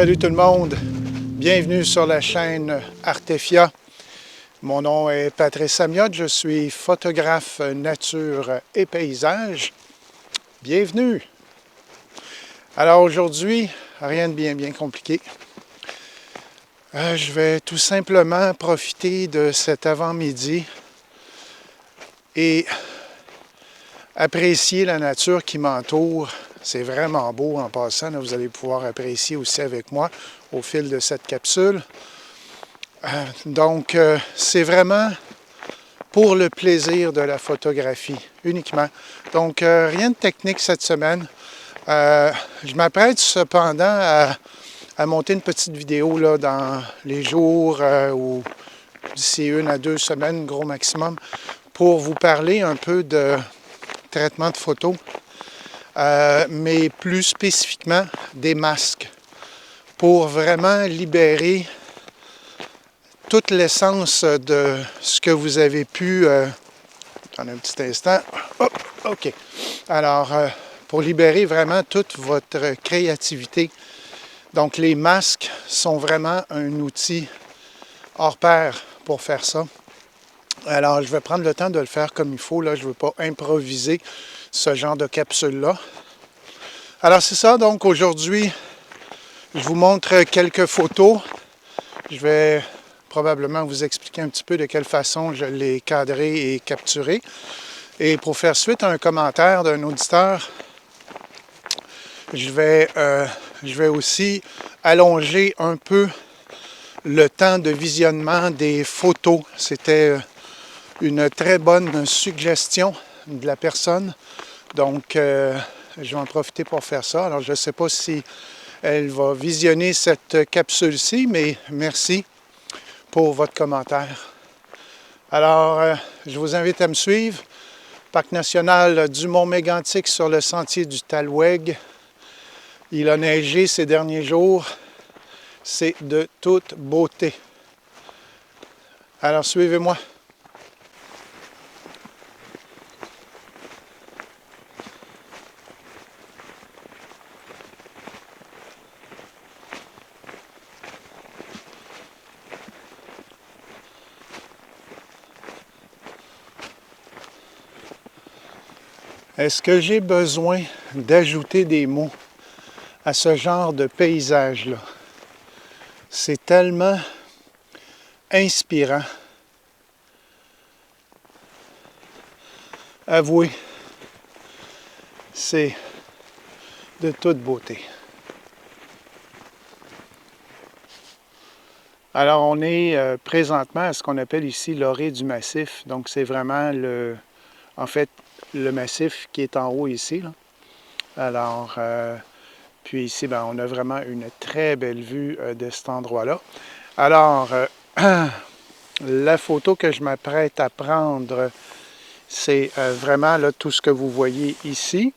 Salut tout le monde, bienvenue sur la chaîne Artefia. Mon nom est Patrice Amiotte, je suis photographe nature et paysage. Bienvenue! Alors aujourd'hui, rien de bien compliqué. Je vais tout simplement profiter de cet avant-midi et apprécier la nature qui m'entoure. C'est vraiment beau en passant, là, vous allez pouvoir apprécier aussi avec moi au fil de cette capsule. Donc, c'est vraiment pour le plaisir de la photographie uniquement. Donc, rien de technique cette semaine. Je m'apprête cependant à monter une petite vidéo là, dans les jours ou d'ici 1 à 2 semaines, gros maximum, pour vous parler un peu de traitement de photos, mais plus spécifiquement des masques, pour vraiment libérer toute l'essence de ce que vous avez pu... attendez un petit instant. Hop, OK. Alors, pour libérer vraiment toute votre créativité. Donc, les masques sont vraiment un outil hors pair pour faire ça. Alors, je vais prendre le temps de le faire comme il faut. Là, je ne veux pas improviser ce genre de capsule-là. Alors, c'est ça. Donc, aujourd'hui, je vous montre quelques photos. Je vais probablement vous expliquer un petit peu de quelle façon je l'ai cadré et capturé. Et pour faire suite à un commentaire d'un auditeur, je vais aussi allonger un peu le temps de visionnement des photos. C'était une très bonne suggestion de la personne. Donc, je vais en profiter pour faire ça. Alors, je ne sais pas si elle va visionner cette capsule-ci, mais merci pour votre commentaire. Alors, je vous invite à me suivre. Parc national du Mont-Mégantic sur le sentier du Taloueg. Il a neigé ces derniers jours. C'est de toute beauté. Alors, suivez-moi. Est-ce que j'ai besoin d'ajouter des mots à ce genre de paysage-là? C'est tellement inspirant. Avouez, c'est de toute beauté. Alors, on est présentement à ce qu'on appelle ici l'orée du massif. Donc, c'est vraiment en fait, le massif qui est en haut ici, là. Alors, puis ici, ben, on a vraiment une très belle vue de cet endroit-là. Alors, la photo que je m'apprête à prendre, c'est vraiment là, tout ce que vous voyez ici.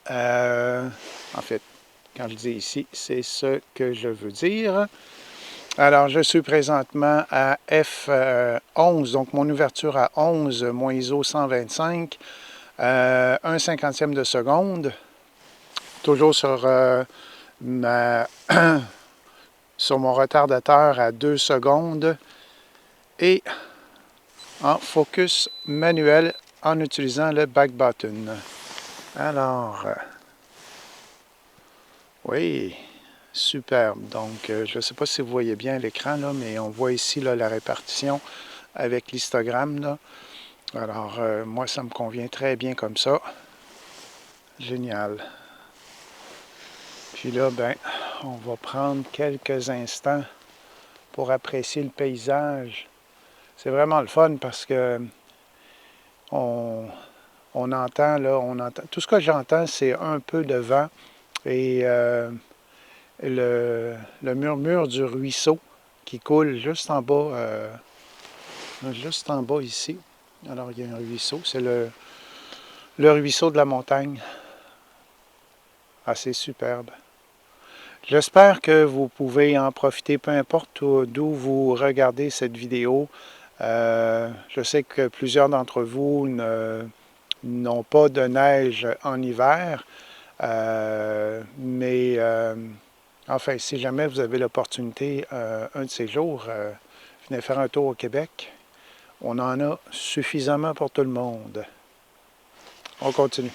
En fait, quand je dis ici, c'est ce que je veux dire. Alors, je suis présentement à F11, donc mon ouverture à 11, mon ISO 125, 1/50e de seconde, toujours sur, sur mon retardateur à 2 secondes et en focus manuel en utilisant le back button. Alors, oui, superbe. Donc, je ne sais pas si vous voyez bien l'écran, là, mais on voit ici là, la répartition avec l'histogramme, là. Alors, moi, ça me convient très bien comme ça. Génial. Puis là, ben, on va prendre quelques instants pour apprécier le paysage. C'est vraiment le fun parce que on entend, là, tout ce que j'entends, c'est un peu de vent et le murmure du ruisseau qui coule juste en bas ici. Alors, il y a un ruisseau, c'est le ruisseau de la montagne. Assez superbe. J'espère que vous pouvez en profiter, peu importe d'où vous regardez cette vidéo. Je sais que plusieurs d'entre vous n'ont pas de neige en hiver, mais Enfin, si jamais vous avez l'opportunité un de ces jours, venez faire un tour au Québec. On en a suffisamment pour tout le monde. On continue.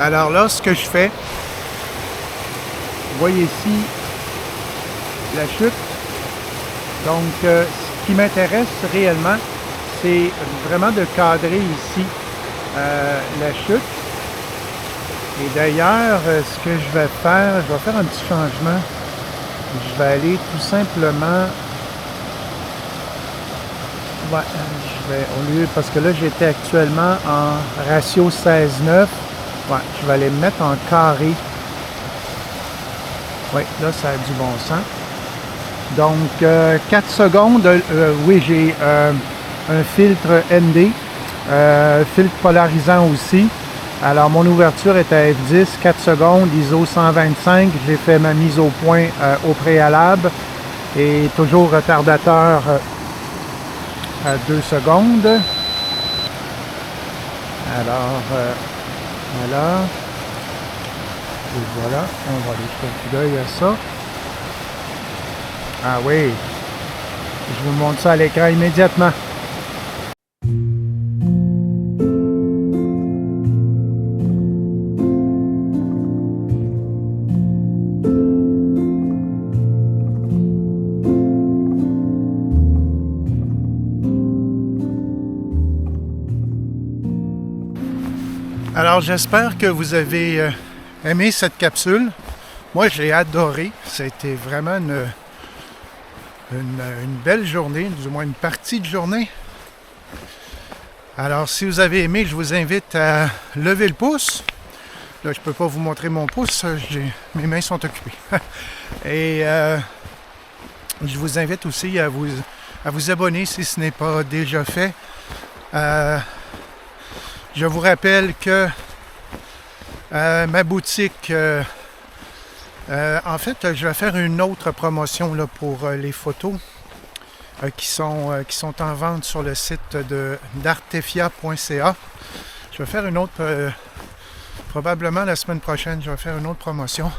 Alors là, ce que je fais, vous voyez ici la chute. Donc, ce qui m'intéresse réellement, c'est vraiment de cadrer ici la chute. Et d'ailleurs, ce que je vais faire un petit changement. Je vais aller tout simplement... Ouais, au lieu, parce que là, j'étais actuellement en ratio 16:9. Ouais, je vais aller me mettre en carré. Oui, là, ça a du bon sens. Donc, 4 secondes. Oui, j'ai un filtre ND, filtre polarisant aussi. Alors, mon ouverture est à F10, 4 secondes, ISO 125. J'ai fait ma mise au point au préalable. Et toujours retardateur à 2 secondes. Alors, voilà. Et voilà, on va aller jeter un coup d'œil à ça. Ah oui, je vous montre ça à l'écran immédiatement. Alors, j'espère que vous avez aimé cette capsule. Moi, j'ai adoré. C'était vraiment une belle journée, du moins une partie de journée. Alors, si vous avez aimé, je vous invite à lever le pouce. Là, je ne peux pas vous montrer mon pouce. Mes mains sont occupées. Et je vous invite aussi à vous abonner si ce n'est pas déjà fait. Je vous rappelle que ma boutique, en fait, je vais faire une autre promotion là, pour les photos qui sont en vente sur le site d'artefia.ca. Je vais faire une autre, probablement la semaine prochaine, je vais faire une autre promotion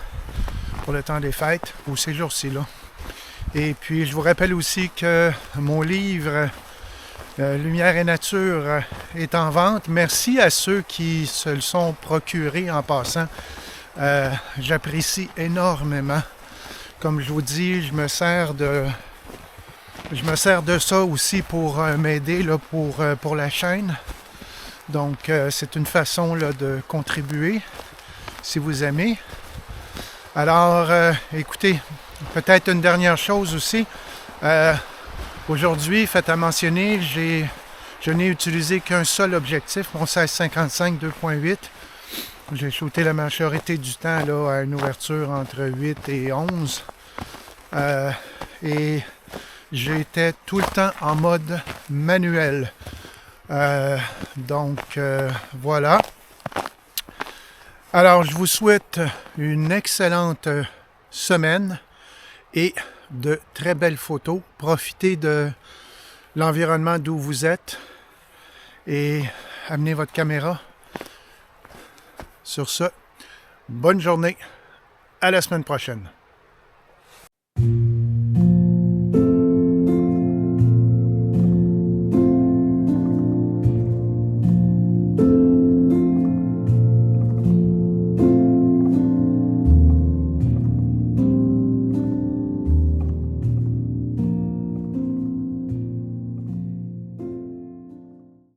pour le temps des fêtes ou ces jours-ci là. Et puis, je vous rappelle aussi que mon livre Lumière et nature est en vente. Merci à ceux qui se le sont procurés en passant. J'apprécie énormément. Comme je vous dis, je me sers de ça aussi pour m'aider là, pour la chaîne. Donc, c'est une façon là, de contribuer si vous aimez. Alors, écoutez, peut-être une dernière chose aussi. Aujourd'hui, fait à mentionner, je n'ai utilisé qu'un seul objectif, mon 16-55 2.8. J'ai shooté la majorité du temps là, à une ouverture entre 8 et 11. Et j'étais tout le temps en mode manuel. Donc, voilà. Alors, je vous souhaite une excellente semaine et de très belles photos. Profitez de l'environnement d'où vous êtes et amenez votre caméra. Sur ce, bonne journée. À la semaine prochaine.